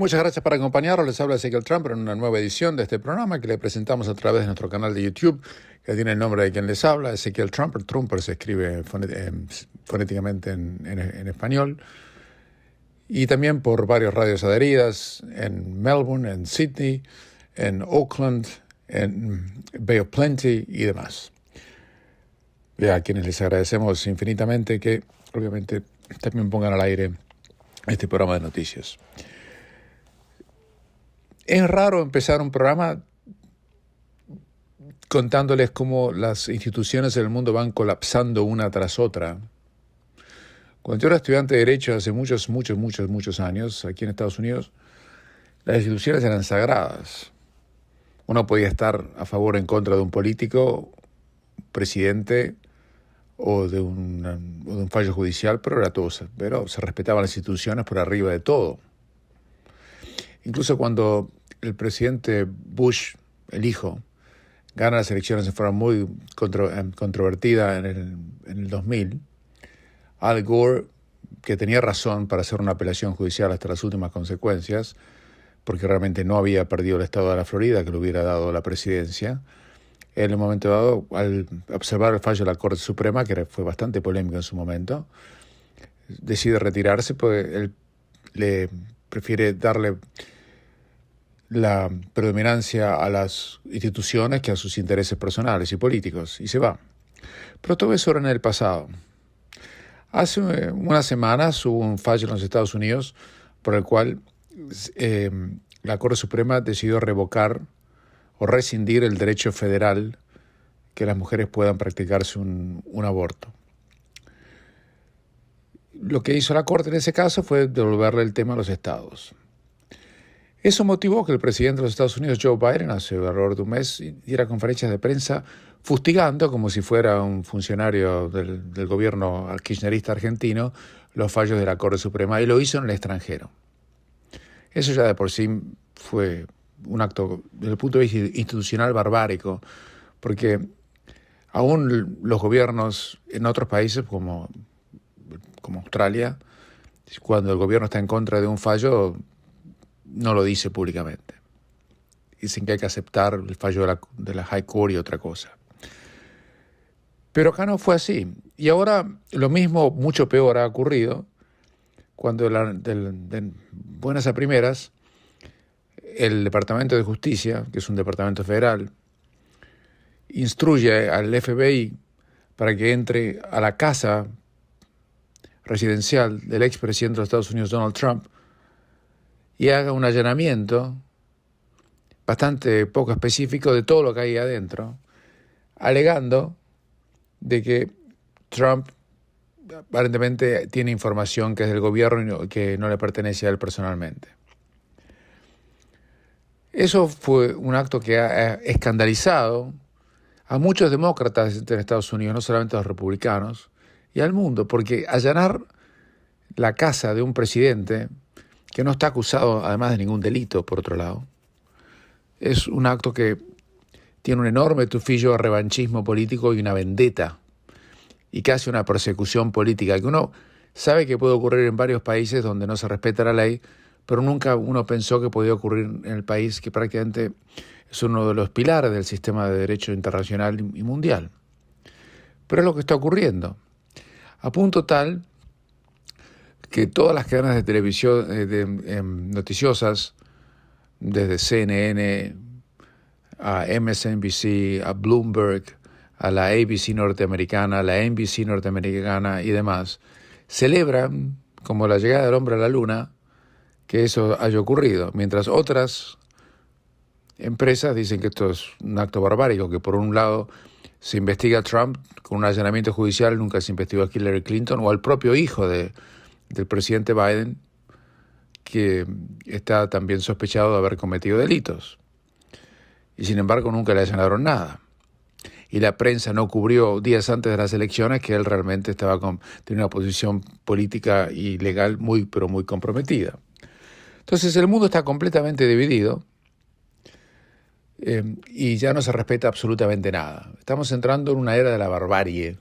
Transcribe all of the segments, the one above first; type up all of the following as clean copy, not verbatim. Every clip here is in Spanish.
Muchas gracias por acompañarnos. Les habla Ezequiel Trump en una nueva edición de este programa que le presentamos a través de nuestro canal de YouTube, que tiene el nombre de quien les habla, Ezequiel Trump. Trumper se escribe fonéticamente en español. Y también por varias radios adheridas en Melbourne, en Sydney, en Auckland, en Bay of Plenty y demás. Y a quienes les agradecemos infinitamente que obviamente también pongan al aire este programa de noticias. Es raro empezar un programa contándoles cómo las instituciones del mundo van colapsando una tras otra. Cuando yo era estudiante de Derecho hace muchos años, aquí en Estados Unidos, las instituciones eran sagradas. Uno podía estar a favor o en contra de un político, presidente o de un fallo judicial, pero se respetaban las instituciones por arriba de todo. Incluso cuando el presidente Bush, el hijo, gana las elecciones de forma muy controvertida en el 2000, Al Gore, que tenía razón para hacer una apelación judicial hasta las últimas consecuencias, porque realmente no había perdido el estado de la Florida que le hubiera dado la presidencia, en el momento dado, al observar el fallo de la Corte Suprema, que fue bastante polémico en su momento, decide retirarse, pues él le prefiere darle la predominancia a las instituciones que a sus intereses personales y políticos, y se va. Pero todo eso era en el pasado. Hace unas semanas hubo un fallo en los Estados Unidos por el cual la Corte Suprema decidió revocar o rescindir el derecho federal que las mujeres puedan practicarse un aborto. Lo que hizo la Corte en ese caso fue devolverle el tema a los estados. Eso motivó que el presidente de los Estados Unidos, Joe Biden, hace alrededor de un mes, diera conferencias de prensa fustigando, como si fuera un funcionario del gobierno kirchnerista argentino, los fallos de la Corte Suprema, y lo hizo en el extranjero. Eso ya de por sí fue un acto, desde el punto de vista institucional, barbárico, porque aún los gobiernos en otros países, como Australia, cuando el gobierno está en contra de un fallo, no lo dice públicamente. Dicen que hay que aceptar el fallo de la High Court y otra cosa. Pero acá no fue así. Y ahora lo mismo, mucho peor, ha ocurrido cuando de buenas a primeras el Departamento de Justicia, que es un departamento federal, instruye al FBI para que entre a la casa residencial del expresidente de los Estados Unidos, Donald Trump, y haga un allanamiento bastante poco específico de todo lo que hay adentro, alegando de que Trump aparentemente tiene información que es del gobierno y que no le pertenece a él personalmente. Eso fue un acto que ha escandalizado a muchos demócratas en Estados Unidos, no solamente a los republicanos, y al mundo, porque allanar la casa de un presidente que no está acusado además de ningún delito, por otro lado, es un acto que tiene un enorme tufillo de revanchismo político y una vendetta, y casi una persecución política, que uno sabe que puede ocurrir en varios países donde no se respeta la ley, pero nunca uno pensó que podía ocurrir en el país que prácticamente es uno de los pilares del sistema de derecho internacional y mundial. Pero es lo que está ocurriendo, a punto tal que todas las cadenas de televisión noticiosas, desde CNN a MSNBC, a Bloomberg, a la ABC norteamericana, a la NBC norteamericana y demás, celebran, como la llegada del hombre a la luna, que eso haya ocurrido, mientras otras empresas dicen que esto es un acto barbárico, que por un lado se investiga a Trump con un allanamiento judicial, nunca se investigó a Hillary Clinton o al propio hijo del presidente Biden, que está también sospechado de haber cometido delitos. Y sin embargo nunca le allanaron nada. Y la prensa no cubrió días antes de las elecciones que él realmente tenía una posición política y legal muy comprometida. Entonces el mundo está completamente dividido y ya no se respeta absolutamente nada. Estamos entrando en una era de la barbarie,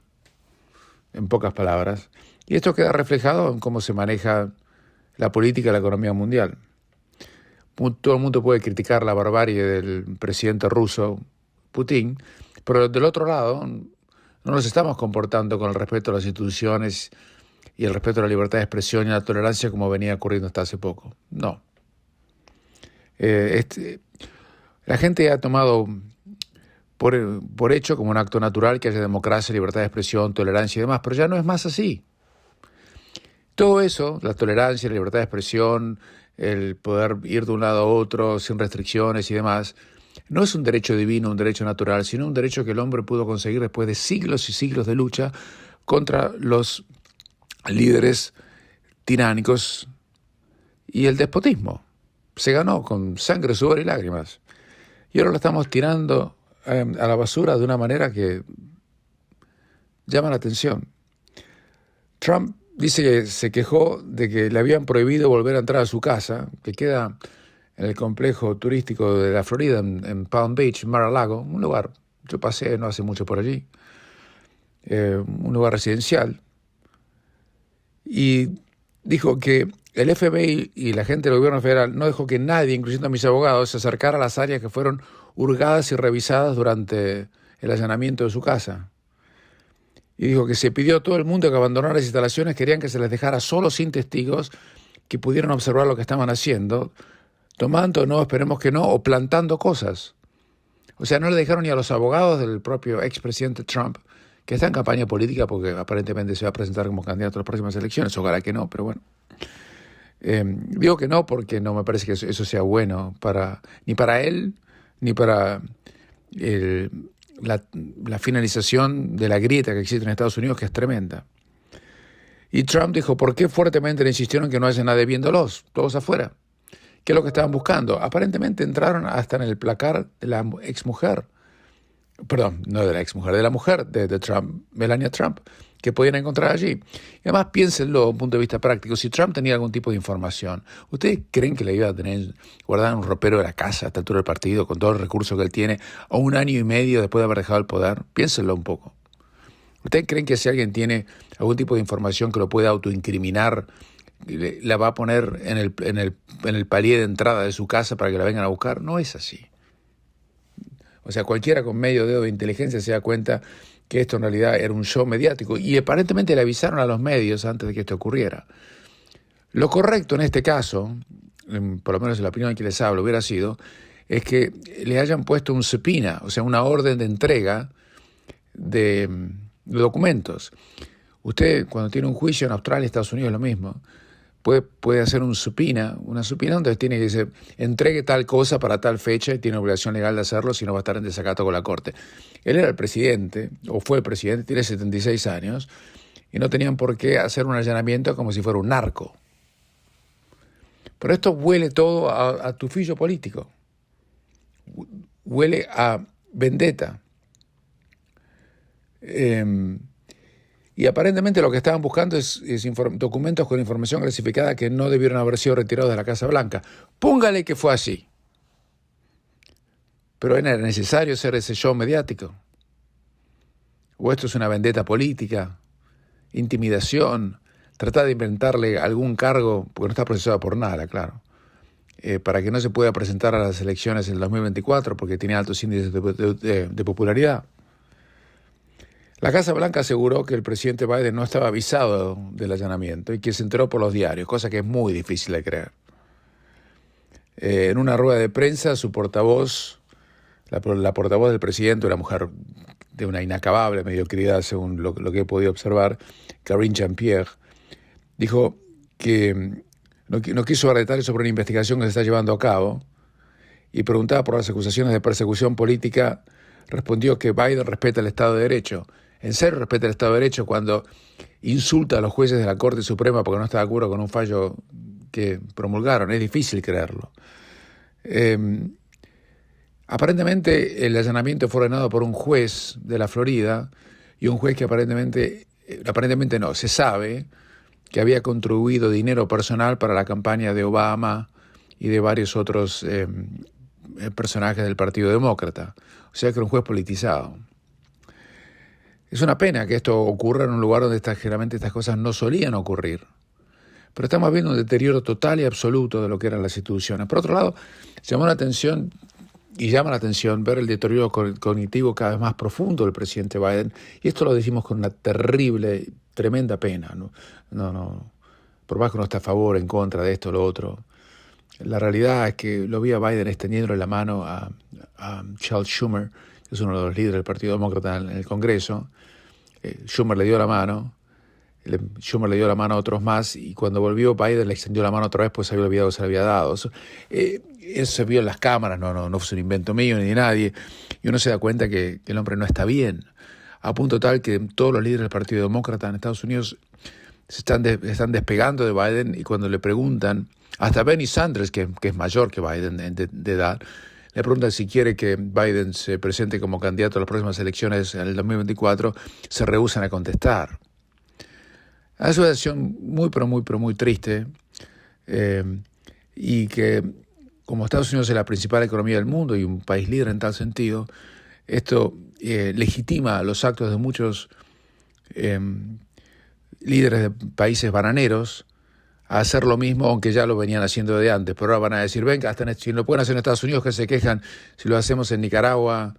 en pocas palabras, y esto queda reflejado en cómo se maneja la política y la economía mundial. todo el mundo puede criticar la barbarie del presidente ruso, Putin, pero del otro lado no nos estamos comportando con el respeto a las instituciones y el respeto a la libertad de expresión y a la tolerancia como venía ocurriendo hasta hace poco. No. La gente ha tomado por hecho como un acto natural que haya democracia, libertad de expresión, tolerancia y demás, pero ya no es más así. Todo eso, la tolerancia, la libertad de expresión, el poder ir de un lado a otro sin restricciones y demás, no es un derecho divino, un derecho natural, sino un derecho que el hombre pudo conseguir después de siglos y siglos de lucha contra los líderes tiránicos y el despotismo. Se ganó con sangre, sudor y lágrimas. Y ahora lo estamos tirando a la basura de una manera que llama la atención. Trump dice que se quejó de que le habían prohibido volver a entrar a su casa, que queda en el complejo turístico de la Florida, en Palm Beach, Mar-a-Lago, un lugar, yo pasé no hace mucho por allí, un lugar residencial, y dijo que el FBI y la gente del gobierno federal no dejó que nadie, incluyendo a mis abogados, se acercara a las áreas que fueron hurgadas y revisadas durante el allanamiento de su casa. Y dijo que se pidió a todo el mundo que abandonara las instalaciones, querían que se les dejara solo sin testigos, que pudieran observar lo que estaban haciendo, tomando, no, esperemos que no, o plantando cosas. O sea, no le dejaron ni a los abogados del propio expresidente Trump, que está en campaña política porque aparentemente se va a presentar como candidato a las próximas elecciones, ojalá que no, pero bueno. Digo que no porque no me parece que eso sea bueno ni para él, ni para la finalización de la grieta que existe en Estados Unidos, que es tremenda. Y Trump dijo, ¿por qué fuertemente le insistieron que no haya nadie viéndolos, todos afuera? ¿Qué es lo que estaban buscando? Aparentemente entraron hasta en el placar de la exmujer, perdón, no de la exmujer, de la mujer de Trump, Melania Trump, que podían encontrar allí. Y además piénsenlo desde un punto de vista práctico, si Trump tenía algún tipo de información, ¿ustedes creen que le iba a tener guardada en un ropero de la casa a esta altura del partido, con todos los recursos que él tiene, a un año y medio después de haber dejado el poder? Piénsenlo un poco. ¿Ustedes creen que si alguien tiene algún tipo de información que lo pueda autoincriminar, la va a poner en el palier de entrada de su casa para que la vengan a buscar? No es así. O sea, cualquiera con medio dedo de inteligencia se da cuenta que esto en realidad era un show mediático y aparentemente le avisaron a los medios antes de que esto ocurriera. Lo correcto en este caso, por lo menos en la opinión de quien les hablo, hubiera sido, es que le hayan puesto un subpoena, o sea, una orden de entrega de documentos. Usted, cuando tiene un juicio en Australia, Estados Unidos, es lo mismo. Puede hacer una subpoena donde tiene que decir, entregue tal cosa para tal fecha y tiene obligación legal de hacerlo, si no va a estar en desacato con la corte. Él era el presidente, o fue el presidente, tiene 76 años, y no tenían por qué hacer un allanamiento como si fuera un narco. Pero esto huele todo a tufillo político, huele a vendetta. Y aparentemente lo que estaban buscando es documentos con información clasificada que no debieron haber sido retirados de la Casa Blanca. Póngale que fue así. Pero era necesario hacer ese show mediático. O esto es una vendetta política, intimidación, tratar de inventarle algún cargo, porque no está procesado por nada, claro, para que no se pueda presentar a las elecciones en el 2024 porque tiene altos índices de popularidad. La Casa Blanca aseguró que el presidente Biden no estaba avisado del allanamiento y que se enteró por los diarios, cosa que es muy difícil de creer. En una rueda de prensa, su portavoz, la portavoz del presidente, una mujer de una inacabable mediocridad, según lo que he podido observar, Karine Jean-Pierre, dijo que no quiso dar detalles sobre una investigación que se está llevando a cabo y preguntada por las acusaciones de persecución política, respondió que Biden respeta el Estado de Derecho. ¿En serio respeta el Estado de Derecho cuando insulta a los jueces de la Corte Suprema porque no está de acuerdo con un fallo que promulgaron? Es difícil creerlo. Aparentemente el allanamiento fue ordenado por un juez de la Florida y un juez que aparentemente no, se sabe que había contribuido dinero personal para la campaña de Obama y de varios otros personajes del Partido Demócrata. O sea que era un juez politizado. Es una pena que esto ocurra en un lugar donde generalmente estas cosas no solían ocurrir. pero estamos viendo un deterioro total y absoluto de lo que eran las instituciones. Por otro lado, llama la atención ver el deterioro cognitivo cada vez más profundo del presidente Biden, y esto lo decimos con una tremenda pena, ¿no? Por más que uno esté a favor, en contra de esto o lo otro. La realidad es que lo vi a Biden extendiéndole la mano a Charles Schumer, que es uno de los líderes del Partido Demócrata en el Congreso. Schumer le dio la mano a otros más, y cuando volvió Biden le extendió la mano otra vez, pues se había olvidado que se le había dado. Eso se vio en las cámaras, no fue un invento mío ni de nadie, y uno se da cuenta que el hombre no está bien, a punto tal que todos los líderes del Partido Demócrata en Estados Unidos se están despegando de Biden, y cuando le preguntan, hasta Bernie Sanders, que es mayor que Biden de edad, le preguntan si quiere que Biden se presente como candidato a las próximas elecciones en el 2024, se rehúsan a contestar. Es una situación muy triste, y que, como Estados Unidos es la principal economía del mundo y un país líder en tal sentido, esto legitima los actos de muchos líderes de países bananeros a hacer lo mismo, aunque ya lo venían haciendo de antes. Pero ahora van a decir, venga, si lo pueden hacer en Estados Unidos, que se quejan si lo hacemos en Nicaragua,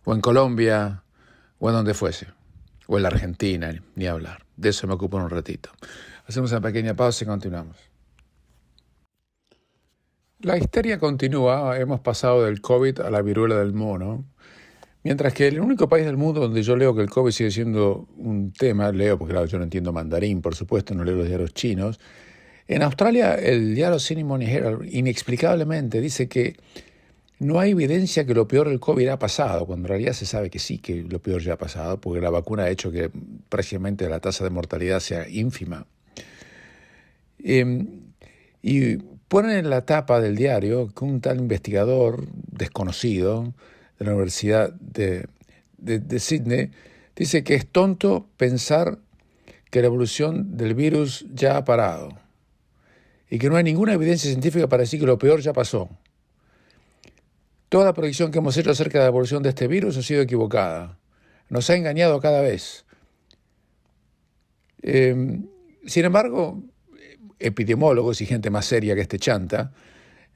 o en Colombia, o en donde fuese, o en la Argentina, ni hablar. De eso me ocupo en un ratito. Hacemos una pequeña pausa y continuamos. La histeria continúa. Hemos pasado del COVID a la viruela del mono. Mientras que el único país del mundo donde yo leo que el COVID sigue siendo un tema, leo porque claro, yo no entiendo mandarín, por supuesto, no leo los diarios chinos. En Australia, el diario Sydney Morning Herald inexplicablemente dice que no hay evidencia que lo peor del COVID ha pasado, cuando en realidad se sabe que sí, que lo peor ya ha pasado, porque la vacuna ha hecho que prácticamente la tasa de mortalidad sea ínfima. Y ponen en la tapa del diario que un tal investigador desconocido de la Universidad de Sydney dice que es tonto pensar que la evolución del virus ya ha parado y que no hay ninguna evidencia científica para decir que lo peor ya pasó. Toda la predicción que hemos hecho acerca de la evolución de este virus ha sido equivocada. Nos ha engañado cada vez. Sin embargo, epidemiólogos y gente más seria que este chanta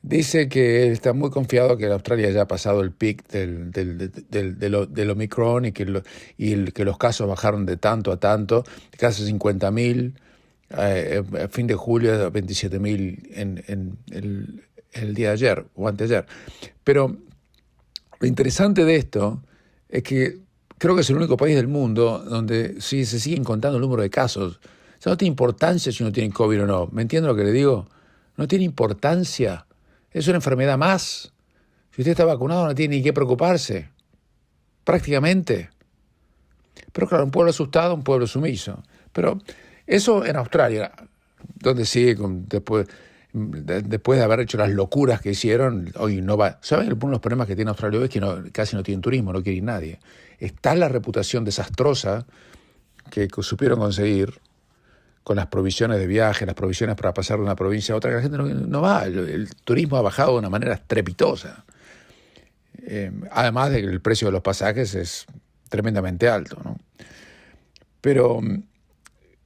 dice que él está muy confiado que Australia ya ha pasado el pic del Omicron y que los casos bajaron de tanto a tanto, casi 50.000 a fin de julio, 27.000 en el día de ayer o anteayer. Pero lo interesante de esto es que creo que es el único país del mundo donde sí se siguen contando el número de casos. O sea, no tiene importancia si uno tiene COVID o no. ¿Me entiende lo que le digo? No tiene importancia. Es una enfermedad más. Si usted está vacunado no tiene ni que preocuparse. Prácticamente. Pero claro, un pueblo asustado, un pueblo sumiso. Pero eso en Australia, donde sigue después de haber hecho las locuras que hicieron, hoy no va. ¿Saben? Uno de los problemas que tiene Australia hoy es que casi no tienen turismo, no quiere ir nadie. Está la reputación desastrosa que supieron conseguir con las provisiones de viaje, las provisiones para pasar de una provincia a otra, que la gente no va. El turismo ha bajado de una manera estrepitosa. Además de que el precio de los pasajes es tremendamente alto, ¿no? Pero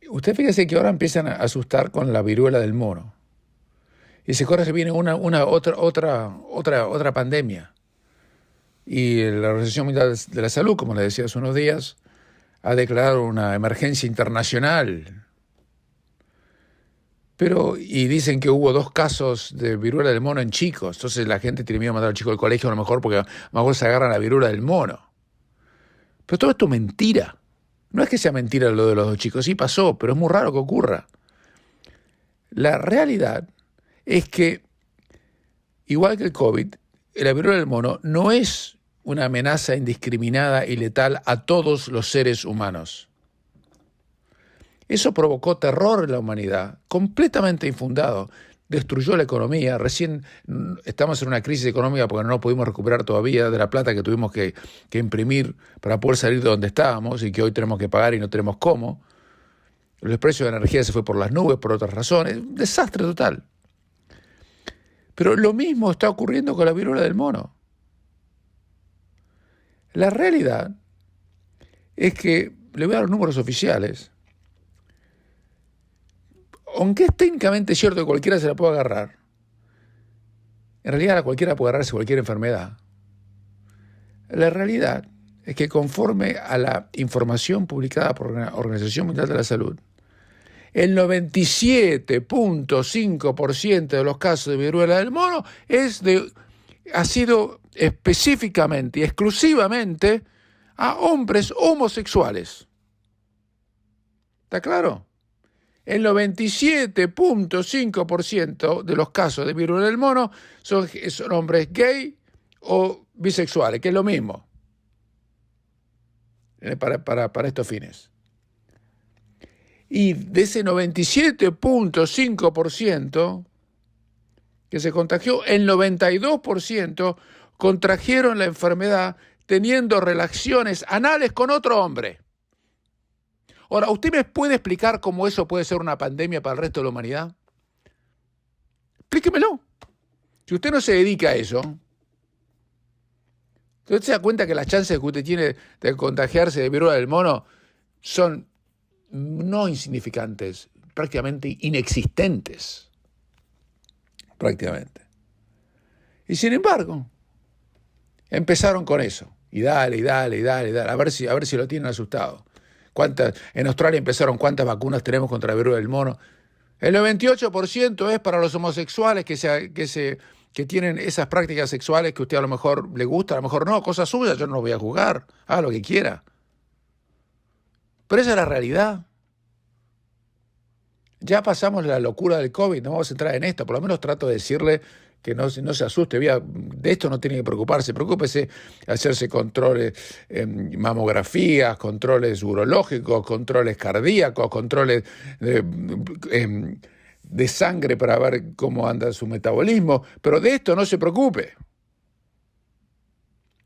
usted fíjese que ahora empiezan a asustar con la viruela del mono. Y se corre que viene otra pandemia. Y la Organización Mundial de la Salud, como le decía hace unos días, ha declarado una emergencia internacional. Y dicen que hubo 2 casos de viruela del mono en chicos. Entonces la gente tiene miedo a mandar al chico al colegio a lo mejor porque a lo mejor se agarran la viruela del mono. Pero todo esto es mentira. No es que sea mentira lo de los 2 chicos. Sí pasó, pero es muy raro que ocurra. La realidad es que, igual que el COVID, la viruela del mono no es una amenaza indiscriminada y letal a todos los seres humanos. Eso provocó terror en la humanidad, completamente infundado. Destruyó la economía. Recién estamos en una crisis económica porque no pudimos recuperar todavía de la plata que tuvimos que imprimir para poder salir de donde estábamos y que hoy tenemos que pagar y no tenemos cómo. El precio de la energía se fue por las nubes, por otras razones. Un desastre total. Pero lo mismo está ocurriendo con la viruela del mono. La realidad es que, le voy a dar los números oficiales, aunque es técnicamente cierto que cualquiera se la puede agarrar, en realidad a cualquiera puede agarrarse cualquier enfermedad. La realidad es que conforme a la información publicada por la Organización Mundial de la Salud, el 97.5% de los casos de viruela del mono ha sido específicamente y exclusivamente a hombres homosexuales. ¿Está claro? El 97.5% de los casos de viruela del mono son hombres gay o bisexuales, que es lo mismo para estos fines. Y de ese 97.5% que se contagió, el 92% contrajeron la enfermedad teniendo relaciones anales con otro hombre. Ahora, ¿usted me puede explicar cómo eso puede ser una pandemia para el resto de la humanidad? Explíquemelo. Si usted no se dedica a eso, usted se da cuenta que las chances que usted tiene de contagiarse de viruela del mono son no insignificantes, prácticamente inexistentes. Prácticamente. Y sin embargo, empezaron con eso. Y dale, a ver si lo tienen asustado. En Australia empezaron cuántas vacunas tenemos contra la viruela del mono. El 98% es para los homosexuales que tienen esas prácticas sexuales que a usted a lo mejor le gusta, a lo mejor no, cosa suya, yo no lo voy a juzgar, haga lo que quiera. Pero esa es la realidad. Ya pasamos la locura del COVID, no vamos a entrar en esto, por lo menos trato de decirle que no se asuste, de esto no tiene que preocuparse, preocúpese hacerse controles, mamografías, controles urológicos, controles cardíacos, controles de sangre para ver cómo anda su metabolismo, pero de esto no se preocupe.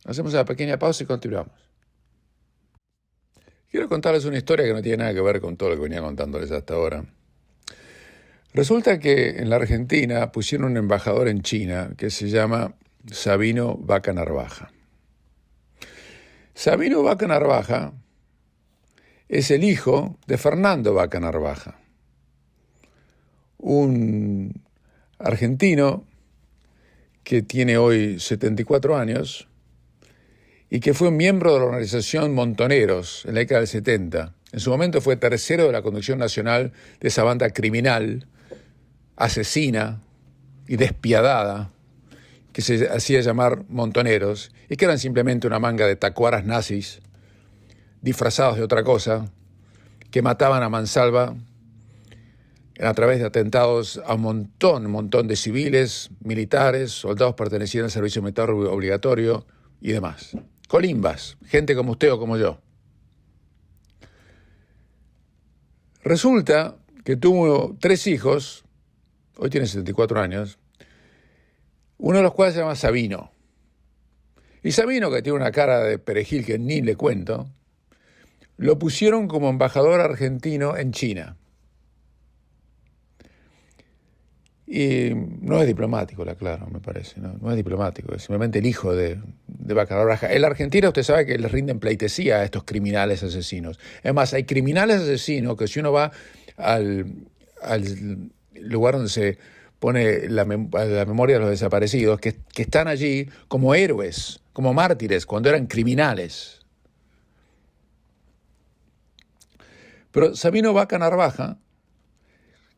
Hacemos una pequeña pausa y continuamos. Quiero contarles una historia que no tiene nada que ver con todo lo que venía contándoles hasta ahora. Resulta que en la Argentina pusieron un embajador en China que se llama Sabino Vaca Narvaja. Sabino Vaca Narvaja es el hijo de Fernando Vaca Narvaja, un argentino que tiene hoy 74 años y que fue miembro de la organización Montoneros en la década del 70. En su momento fue tercero de la conducción nacional de esa banda criminal, asesina y despiadada, que se hacía llamar Montoneros, y que eran simplemente una manga de tacuaras nazis, disfrazados de otra cosa, que mataban a mansalva a través de atentados a un montón de civiles, militares, soldados pertenecientes al servicio militar obligatorio y demás. Colimbas, gente como usted o como yo. Resulta que tuvo 3 hijos, hoy tiene 74 años, uno de los cuales se llama Sabino. Y Sabino, que tiene una cara de perejil que ni le cuento, lo pusieron como embajador argentino en China. Y no es diplomático, claro, me parece, no es diplomático, es simplemente el hijo de Vaca Narvaja. En la Argentina usted sabe que les rinden pleitesía a estos criminales asesinos. Es más, hay criminales asesinos que si uno va al lugar donde se pone la memoria de los desaparecidos, que están allí como héroes, como mártires, cuando eran criminales. Pero Sabino Vaca Narvaja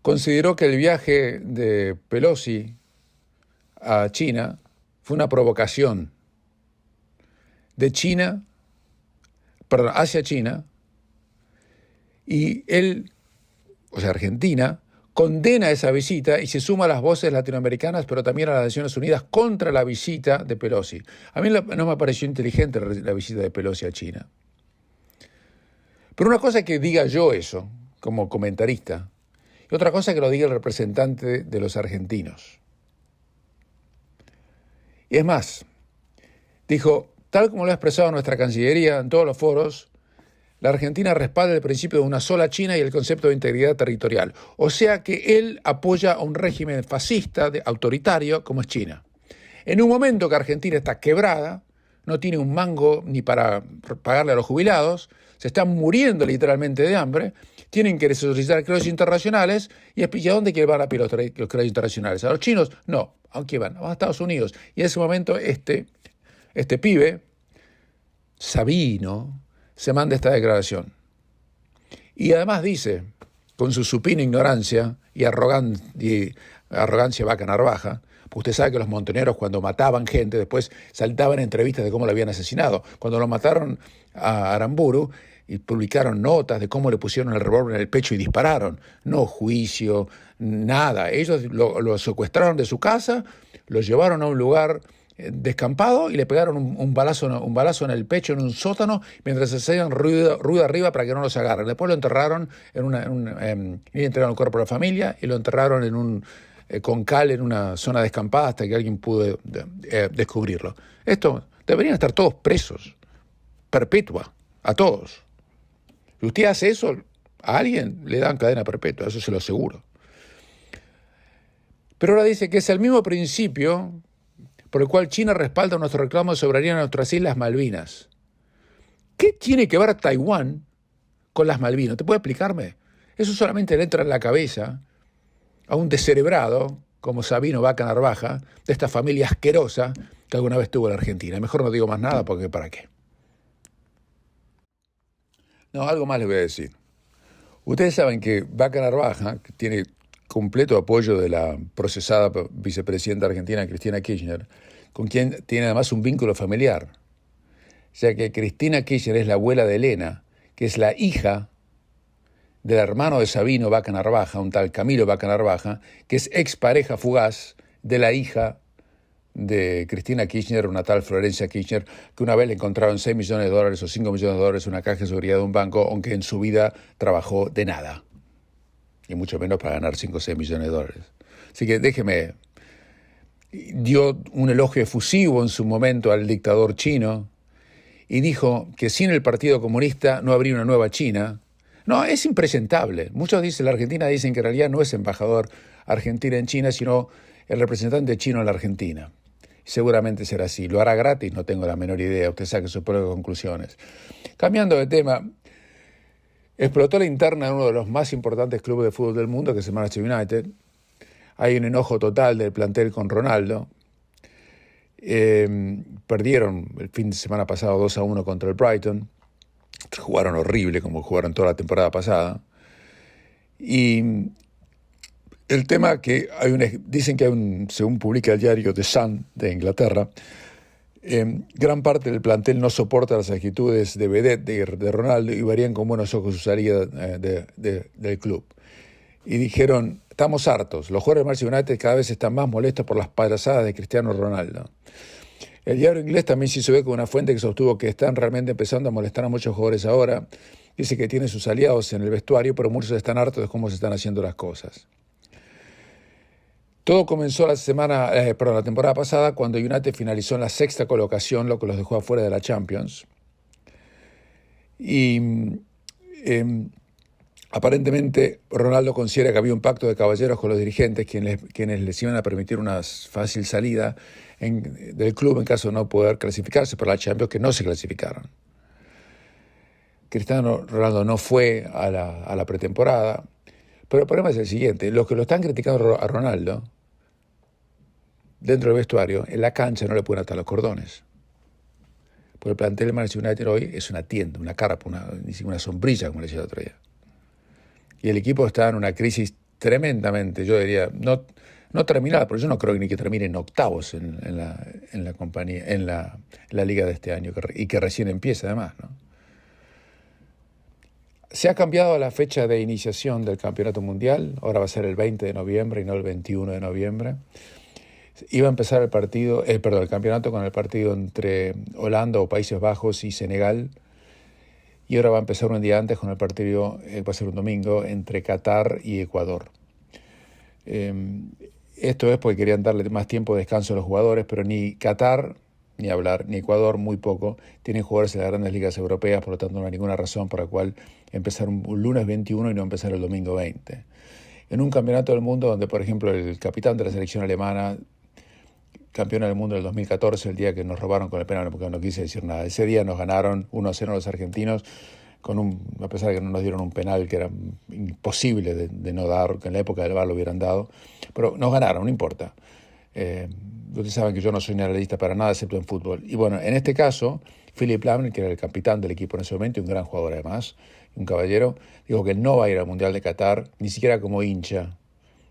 consideró que el viaje de Pelosi a China fue una provocación hacia China, y él, Argentina, condena esa visita y se suma a las voces latinoamericanas, pero también a las Naciones Unidas contra la visita de Pelosi. A mí no me pareció inteligente la visita de Pelosi a China. Pero una cosa es que diga yo eso, como comentarista, y otra cosa es que lo diga el representante de los argentinos. Y es más, dijo, tal como lo ha expresado nuestra Cancillería en todos los foros, la Argentina respalda el principio de una sola China y el concepto de integridad territorial. O sea que él apoya a un régimen fascista, autoritario, como es China. En un momento que Argentina está quebrada, no tiene un mango ni para pagarle a los jubilados, se están muriendo literalmente de hambre, Tienen que solicitar créditos internacionales. ¿Y a dónde van a pedir los créditos internacionales? ¿A los chinos? No. ¿A qué van? A Estados Unidos. Y en ese momento este pibe, Sabino, se manda esta declaración. Y además dice, con su supina ignorancia y arrogancia vaca narvaja, pues usted sabe que los montoneros cuando mataban gente después saltaban entrevistas de cómo lo habían asesinado. Cuando lo mataron a Aramburu y publicaron notas de cómo le pusieron el revólver en el pecho y dispararon. No juicio, nada. Ellos lo secuestraron de su casa, lo llevaron a un lugar descampado y le pegaron un balazo en el pecho en un sótano mientras se hacían ruido arriba para que no los agarren. Después lo enterraron y entregaron el cuerpo a la familia y lo enterraron con cal en una zona descampada hasta que alguien pudo descubrirlo. Deberían estar todos presos, perpetua, a todos. Si usted hace eso, a alguien le dan cadena perpetua, eso se lo aseguro. Pero ahora dice que es el mismo principio por el cual China respalda nuestro reclamo de soberanía en nuestras Islas Malvinas. ¿Qué tiene que ver Taiwán con las Malvinas? ¿Te puede explicarme? Eso solamente le entra en la cabeza a un descerebrado como Sabino Vaca Narvaja, de esta familia asquerosa que alguna vez tuvo en la Argentina. Mejor no digo más nada porque ¿para qué? No, algo más les voy a decir. Ustedes saben que Vaca Narvaja, que tiene completo apoyo de la procesada vicepresidenta argentina Cristina Kirchner, con quien tiene además un vínculo familiar. O sea que Cristina Kirchner es la abuela de Elena, que es la hija del hermano de Sabino Vaca Narvaja, un tal Camilo Vaca Narvaja, que es expareja fugaz de la hija de Cristina Kirchner, una tal Florencia Kirchner, que una vez le encontraron $6 millones o $5 millones en una caja de seguridad de un banco, aunque en su vida trabajó de nada, y mucho menos para ganar 5 o 6 millones de dólares. Así que déjeme, dio un elogio efusivo en su momento al dictador chino y dijo que sin el Partido Comunista no habría una nueva China. No, es impresentable. Muchos dicen, la Argentina dicen que en realidad no es embajador argentino en China, sino el representante chino en la Argentina. Seguramente será así. Lo hará gratis, no tengo la menor idea. Usted saque sus propias conclusiones. Cambiando de tema, explotó la interna en uno de los más importantes clubes de fútbol del mundo, que es el Manchester United. Hay un enojo total del plantel con Ronaldo. Perdieron el fin de semana pasado 2-1 contra el Brighton. Jugaron horrible, como jugaron toda la temporada pasada. Y el tema que dicen que según publica el diario The Sun de Inglaterra, gran parte del plantel no soporta las actitudes de vedette de Ronaldo y verían con buenos ojos su salida del club. Y dijeron, estamos hartos, los jugadores del Manchester United cada vez están más molestos por las payasadas de Cristiano Ronaldo. El diario inglés también se hizo eco con una fuente que sostuvo que están realmente empezando a molestar a muchos jugadores ahora. Dice que tiene sus aliados en el vestuario, pero muchos están hartos de cómo se están haciendo las cosas. Todo comenzó la temporada pasada cuando United finalizó en la 6ª colocación, lo que los dejó afuera de la Champions. Y aparentemente Ronaldo considera que había un pacto de caballeros con los dirigentes quienes les iban a permitir una fácil salida del club en caso de no poder clasificarse para la Champions, que no se clasificaron. Cristiano Ronaldo no fue a la pretemporada, pero el problema es el siguiente: los que lo están criticando a Ronaldo dentro del vestuario, en la cancha no le pueden atar los cordones. Porque el plantel del Manchester United hoy es una tienda, una carpa, ni siquiera una sombrilla, como le decía el otro día. Y el equipo está en una crisis tremendamente, yo diría, no terminada, porque yo no creo ni que termine en octavos en la compañía, en la liga de este año, y que recién empieza además, ¿no? Se ha cambiado la fecha de iniciación del campeonato mundial, ahora va a ser el 20 de noviembre y no el 21 de noviembre. Iba a empezar el campeonato con el partido entre Holanda o Países Bajos y Senegal, y ahora va a empezar un día antes con el partido, va a ser un domingo, entre Qatar y Ecuador. Esto es porque querían darle más tiempo de descanso a los jugadores, pero ni Qatar, ni hablar, ni Ecuador, muy poco, tienen jugadores en las grandes ligas europeas, por lo tanto no hay ninguna razón por la cual empezar un lunes 21 y no empezar el domingo 20. En un campeonato del mundo donde, por ejemplo, el capitán de la selección alemana, campeona del mundo del 2014, el día que nos robaron con el penal, porque no quise decir nada. Ese día nos ganaron 1-0 los argentinos a pesar de que no nos dieron un penal que era imposible de no dar, que en la época del VAR lo hubieran dado, pero nos ganaron, no importa. Ustedes saben que yo no soy analista para nada, excepto en fútbol. Y bueno, en este caso, Philipp Lahm, que era el capitán del equipo en ese momento, y un gran jugador además, un caballero, dijo que no va a ir al Mundial de Qatar, ni siquiera como hincha,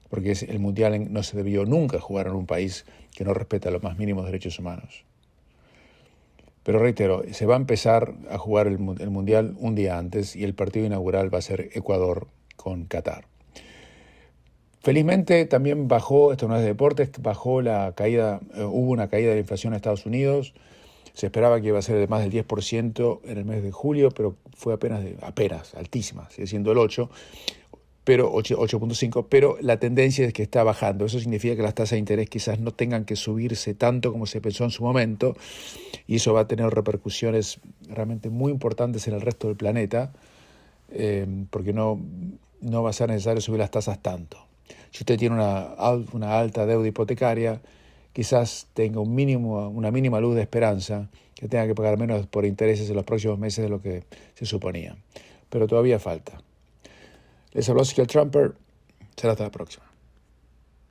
porque el Mundial no se debió nunca jugar en un país que no respeta los más mínimos derechos humanos. Pero reitero, se va a empezar a jugar el Mundial un día antes y el partido inaugural va a ser Ecuador con Qatar. Felizmente también bajó, esto no es de deportes, bajó la caída, hubo una caída de la inflación en Estados Unidos. Se esperaba que iba a ser de más del 10% en el mes de julio, pero fue apenas altísima, sigue siendo el 8%. Pero 8.5, pero la tendencia es que está bajando. Eso significa que las tasas de interés quizás no tengan que subirse tanto como se pensó en su momento, y eso va a tener repercusiones realmente muy importantes en el resto del planeta, porque no va a ser necesario subir las tasas tanto. Si usted tiene una alta deuda hipotecaria, quizás tenga una mínima luz de esperanza, que tenga que pagar menos por intereses en los próximos meses de lo que se suponía. Pero todavía falta. Les habló Ezequiel Trumper. Será hasta la próxima.